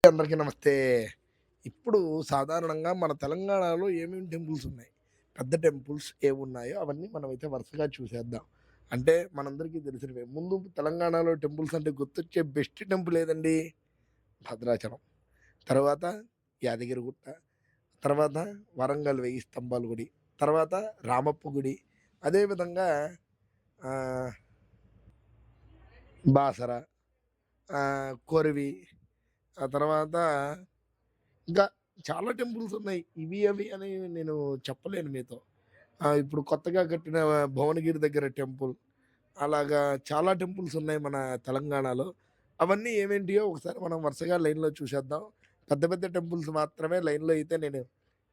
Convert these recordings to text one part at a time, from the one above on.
అందరికీ నమస్తే. ఇప్పుడు సాధారణంగా మన తెలంగాణలో ఏమేమి టెంపుల్స్ ఉన్నాయి? పెద్ద టెంపుల్స్ ఏవున్నాయో అవన్నీ మనమైతే వరుసగా చూసేద్దాం. అంటే మనందరికీ తెలిసినవే. ముందు తెలంగాణలో టెంపుల్స్ అంటే గుర్తొచ్చే బెస్ట్ టెంపుల్ ఏదండి? భద్రాచలం. తర్వాత యాదగిరిగుట్ట. తర్వాత వరంగల్ 1000 స్తంభాల గుడి. తర్వాత రామప్ప గుడి. అదే విధంగా ఆహ్, బాసర, కొరివి, ఆ తర్వాత ఇంకా చాలా టెంపుల్స్ ఉన్నాయి. ఇవి, అవి అని నేను చెప్పలేను మీతో. ఇప్పుడు కొత్తగా కట్టిన భువనగిరి దగ్గర టెంపుల్. అలాగా చాలా టెంపుల్స్ ఉన్నాయి మన తెలంగాణలో. అవన్నీ ఏమేంటియో ఒకసారి మనం వరుసగా లైన్‌లో చూసేద్దాం. పెద్ద, పెద్ద టెంపుల్స్ మాత్రమే లైన్‌లో అయితే నేను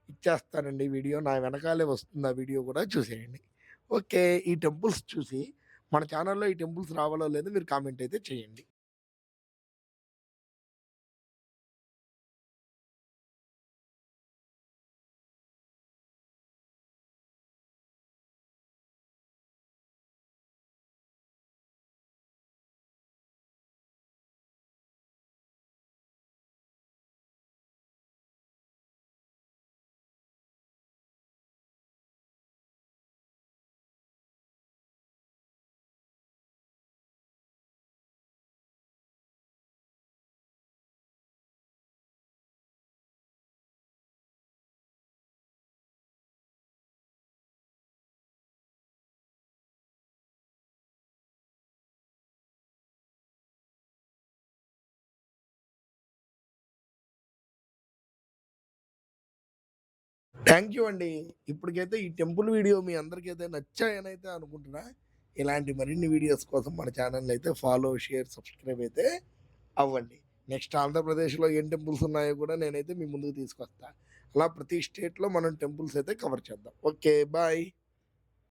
ఇచ్చేస్తానండి వీడియో. నా వెనకాలే వస్తుంది ఆ వీడియో కూడా చూసేయండి. ఓకే. ఈ టెంపుల్స్ చూసి మన ఛానెల్‌లో ఈ టెంపుల్స్ రావాలో లేదో మీరు కామెంట్ అయితే చేయండి. థ్యాంక్ యూ అండి. ఇప్పటికైతే ఈ టెంపుల్ వీడియో మీ అందరికైతే నచ్చాయనైతే అనుకుంటున్నా. ఇలాంటి మరిన్ని వీడియోస్ కోసం మన ఛానెల్‌ని అయితే ఫాలో, షేర్, సబ్స్క్రైబ్ అయితే అవ్వండి. నెక్స్ట్ ఆంధ్రప్రదేశ్‌లో ఏం టెంపుల్స్ ఉన్నాయో కూడా నేనైతే మీ ముందుకు తీసుకొస్తా. అలా ప్రతి స్టేట్‌లో మనం టెంపుల్స్ అయితే కవర్ చేద్దాం. ఓకే. బాయ్.